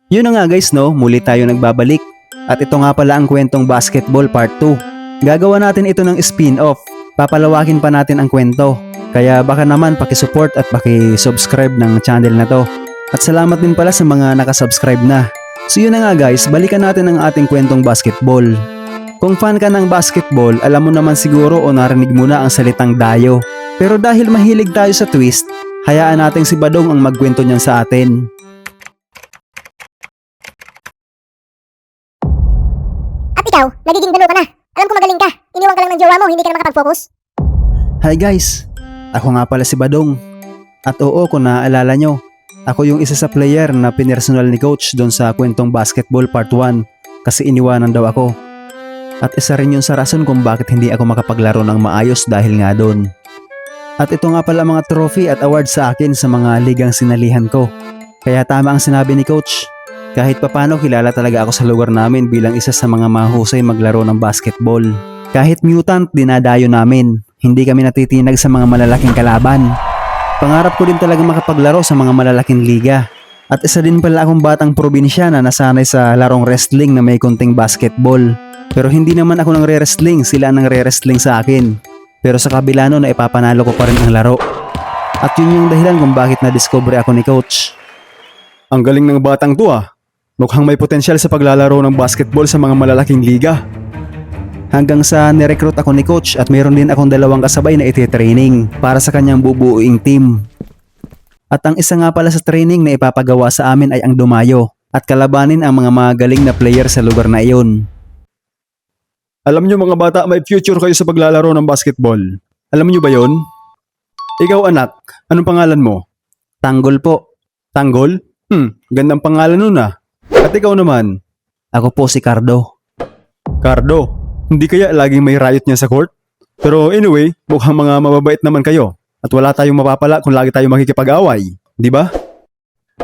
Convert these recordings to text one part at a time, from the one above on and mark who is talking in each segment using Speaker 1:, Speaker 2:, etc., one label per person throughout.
Speaker 1: Yun na nga guys no, muli tayo nagbabalik. At ito nga pala ang kwentong basketball part 2. Gagawa natin ito ng spin-off. Papalawakin pa natin ang kwento. Kaya baka naman pakisupport at pakisubscribe ng channel na to. At salamat din pala sa mga nakasubscribe na. So yun na nga guys, balikan natin ang ating kwentong basketball. Kung fan ka ng basketball, alam mo naman siguro o narinig mo na ang salitang dayo. Pero dahil mahilig tayo sa twist, hayaan natin si Badong ang magkwento niyan sa atin.
Speaker 2: At ikaw, nagiging gano ka na. Alam ko magaling ka. Iniwan ka lang ng jowa mo, hindi ka na makapag-focus.
Speaker 1: Hi guys, ako nga pala si Badong. At oo, kung naaalala nyo, ako yung isa sa player na pinersonal ni coach doon sa kwentong basketball part 1 kasi iniwanan daw ako. At isa rin yun sa rason kung bakit hindi ako makapaglaro ng maayos dahil nga doon. At ito nga pala mga trophy at awards sa akin sa mga ligang sinalihan ko. Kaya tama ang sinabi ni coach. Kahit papano kilala talaga ako sa lugar namin bilang isa sa mga mahusay maglaro ng basketball. Kahit mutant, dinadayo namin. Hindi kami natitinag sa mga malalaking kalaban. Pangarap ko din talaga makapaglaro sa mga malalaking liga. At isa din pala akong batang probinsya na nasanay sa larong wrestling na may konting basketball. Pero hindi naman ako nang re-wrestling, sila ang nang re-wrestling sa akin. Pero sa kabila nun na ipapanalo ko pa rin ang laro. At yun yung dahilan kung bakit na-discover ako ni coach. Ang galing ng batang to ah. Mukhang may potensyal sa paglalaro ng basketball sa mga malalaking liga. Hanggang sa nirecruit ako ni coach at mayroon din akong dalawang kasabay na iti-training para sa kanyang bubuuing team. At ang isa nga pala sa training na ipapagawa sa amin ay ang dumayo at kalabanin ang mga magaling na player sa lugar na iyon. Alam nyo mga bata, may future kayo sa paglalaro ng basketball. Alam nyo ba yon? Ikaw anak, anong pangalan mo? Tanggol po. Tanggol? Gandang pangalan nun ah. At ikaw naman? Ako po si Cardo. Cardo? Hindi kaya laging may riot niya sa court? Pero anyway, mukhang mga mababait naman kayo. At wala tayong mapapala kung lagi tayong makikipag-away. Di ba?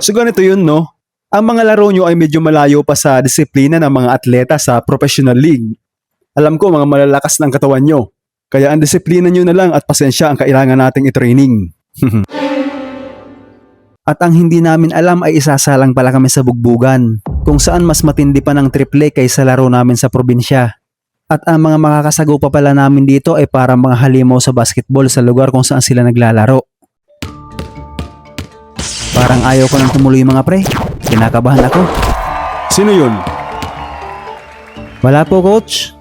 Speaker 1: So ganito yun no? Ang mga laro nyo ay medyo malayo pa sa disiplina ng mga atleta sa professional league. Alam ko mga malalakas ng katawan nyo. Kaya ang disiplina nyo na lang at pasensya ang kailangan nating i-training. At ang hindi namin alam ay isasalang pala kami sa bugbugan, kung saan mas matindi pa ng triple kaysa laro namin sa probinsya. At ang mga makakasago pa pala namin dito ay parang mga halimaw sa basketball sa lugar kung saan sila naglalaro. Parang ayaw ko nang tumuloy mga pre, kinakabahan ako. Sino yun? Wala po coach.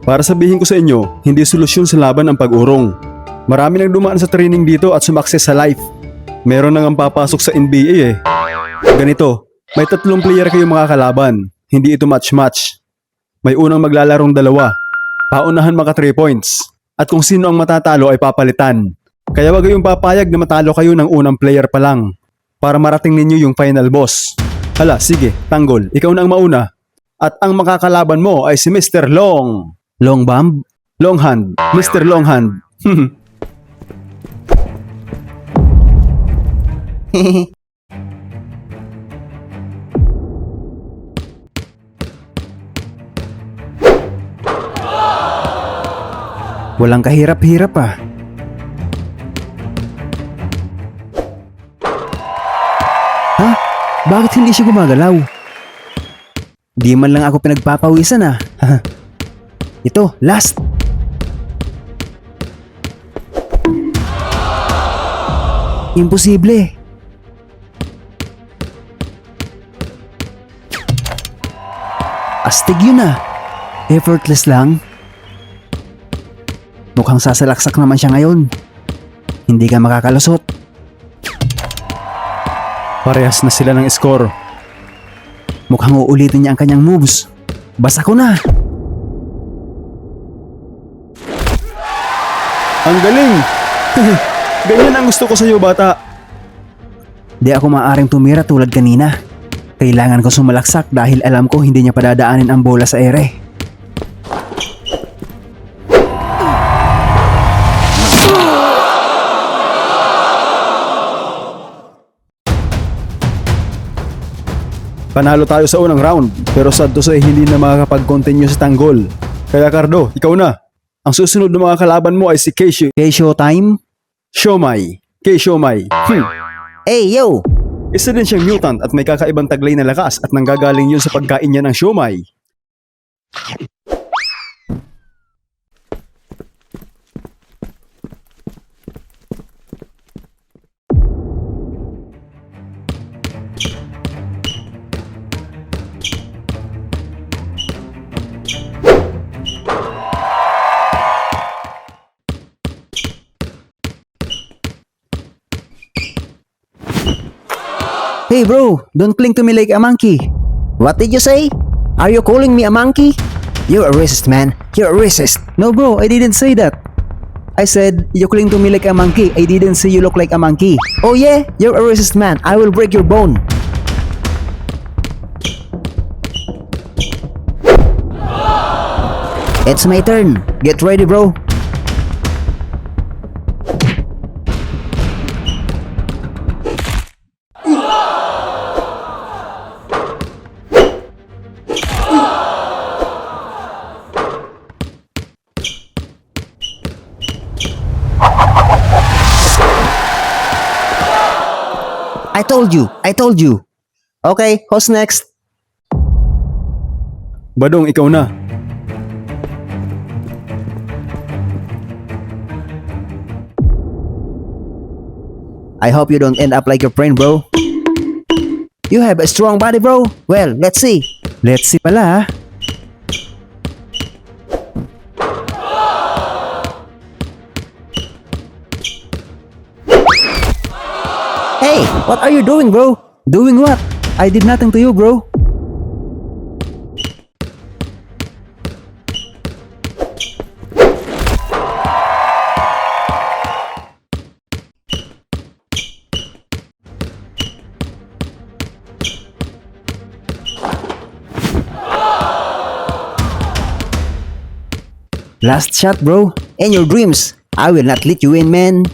Speaker 1: Para sabihin ko sa inyo, hindi solusyon sa laban ang pag-urong. Marami nang dumaan sa training dito at sumakses sa life. Meron nang ang papasok sa NBA eh. Ganito, may 3 player kayong makakalaban. Hindi ito match-match. May unang maglalarong 2. Paunahan maka 3 points. At kung sino ang matatalo ay papalitan. Kaya wag kayong papayag na matalo kayo ng unang player pa lang. Para marating ninyo yung final boss. Hala, sige, Tanggol, ikaw na ang mauna. At ang makakalaban mo ay si Mr. Long. Long Bomb? Long Hand. Mr. Long Hand. Walang kahirap-hirap ah. Ha? Bakit hindi siya gumagalaw? Di man lang ako pinagpapawisan ah. Ito, last. Imposible. Astig yun ah. Effortless lang. Mukhang sasalaksak naman siya ngayon. Hindi ka makakalusot. Parehas na sila ng score. Mukhang uulitin niya ang kanyang moves. Basta ko na. Ang galing! Ganyan ang gusto ko sa iyo bata. Di ako maaaring tumira tulad kanina. Kailangan ko sumalaksak dahil alam ko hindi niya padadaanin ang bola sa ere. Panalo tayo sa unang round, pero sad to say hindi na makakapag-continue sa Tanggol. Kaya Cardo, ikaw na. Ang susunod na mga kalaban mo ay si Keisho. Keisho time? Siomai. Keisho Mai.
Speaker 3: Hey yo!
Speaker 1: Isa din siyang mutant at may kakaibang taglay na lakas at nanggagaling yun sa pagkain niya ng siomay.
Speaker 3: Hey bro, don't cling to me like a monkey. What did you say? Are you calling me a monkey? You're a racist, man. You're a racist.
Speaker 1: No bro, I didn't say that. I said, you cling to me like a monkey. I didn't say you look like a monkey.
Speaker 3: Oh yeah? You're a racist, man. I will break your bone. It's my turn. Get ready, bro. I told you. Okay, who's next?
Speaker 1: Badong, ikaw na.
Speaker 3: I hope you don't end up like your friend, bro. You have a strong body, bro. Well, let's see.
Speaker 1: Let's see pala.
Speaker 3: Hey, what are you doing, bro?
Speaker 1: Doing what? I did nothing to you, bro.
Speaker 3: Last shot, bro. In your dreams, I will not let you in, man.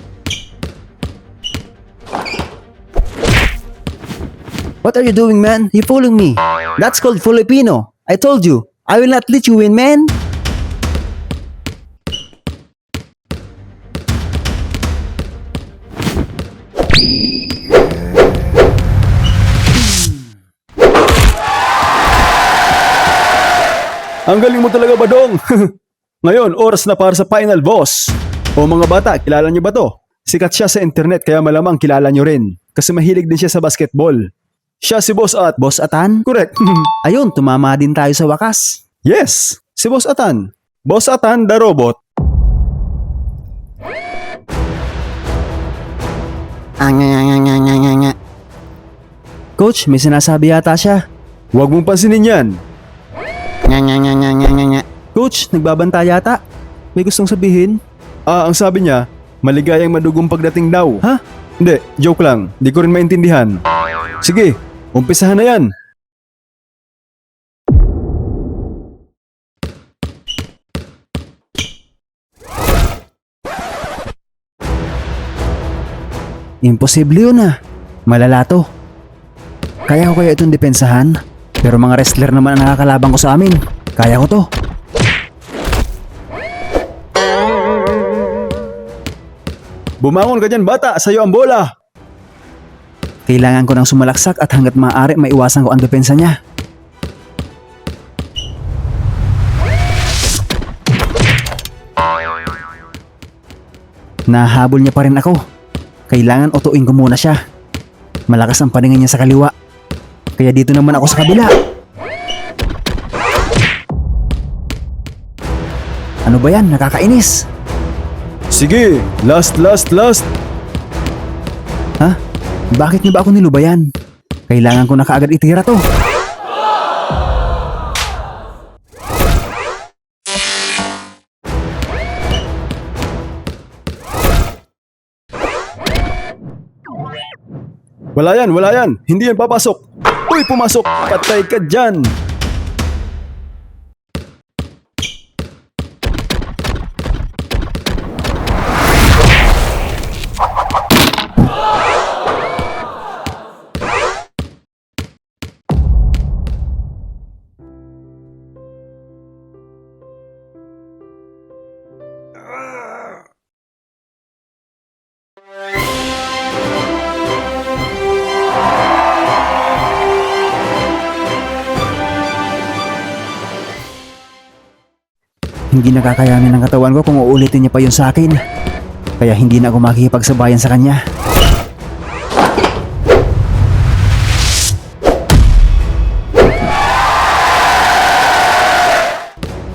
Speaker 1: What are you doing, man? You fooling me.
Speaker 3: That's called Filipino. I told you, I will not let you in, man.
Speaker 1: Ang galing mo talaga, Badong. Ngayon, oras na para sa final boss. O mga bata, kilala niyo ba to? Sikat siya sa internet kaya malamang kilala niyo rin. Kasi mahilig din siya sa basketball. Siya si Boss At.
Speaker 3: Boss Atan?
Speaker 1: Correct.
Speaker 3: Ayun, tumama din tayo sa wakas.
Speaker 1: Yes, si Boss Atan. Boss Atan, the robot.
Speaker 3: Nga. Coach, may sinasabi yata siya.
Speaker 1: Huwag mong pansinin yan.
Speaker 3: Nga.
Speaker 1: Coach, nagbabanta yata. May gustong sabihin? Ang sabi niya, maligayang madugong pagdating daw. Ha? Hindi, joke lang. Di ko rin maintindihan. Sige, umpisahan na yan.
Speaker 3: Imposible yun ah. Malala to. Kaya ko kaya itong depensahan? Pero mga wrestler naman ang nakakalabang ko sa amin. Kaya ko to.
Speaker 1: Bumangon ka dyan, bata. Sa'yo ang bola.
Speaker 3: Kailangan ko nang sumalaksak at hanggat maaari maiwasan ko ang depensa niya. Nahabol niya pa rin ako. Kailangan utuin ko muna siya. Malakas ang paningin niya sa kaliwa. Kaya dito naman ako sa kabila. Ano ba yan? Nakakainis.
Speaker 1: Sige, last.
Speaker 3: Ha? Bakit niyo ba ako nilubayan? Kailangan ko na kaagad itira to.
Speaker 1: Wala yan. Hindi yan papasok. Uy, pumasok. Patay ka dyan.
Speaker 3: Hindi nakakayanin ng katawan ko kung uulitin niya pa yun sa akin. Kaya hindi na ako makikipagsabayan sa kanya.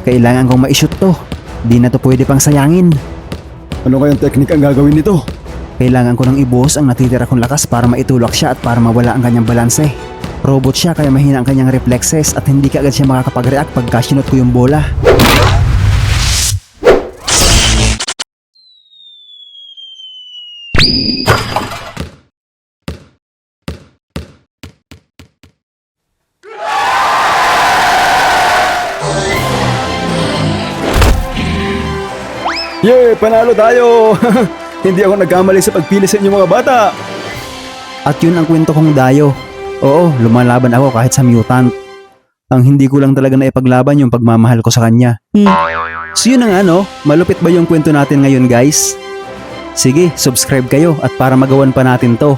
Speaker 3: Kailangan kong ma-shoot to. Di na to pwede pang sayangin.
Speaker 1: Ano kayang teknik ang gagawin nito?
Speaker 3: Kailangan ko nang ibuhos ang natitira kong lakas para maitulak siya at para mawala ang kanyang balanse. Robot siya kaya mahina ang kanyang reflexes at hindi kaagad siya makakapag-react pagka sinot ko yung bola.
Speaker 1: Yay! Panalo tayo! Hindi ako nagkamali sa pagpili sa inyong mga bata!
Speaker 3: At yun ang kwento kong dayo. Oo, lumalaban ako kahit sa mutant. Ang hindi ko lang talaga naipaglaban yung pagmamahal ko sa kanya.
Speaker 1: So yun ang ano, malupit ba yung kwento natin ngayon guys?
Speaker 3: Sige, subscribe kayo at para magawan pa natin to.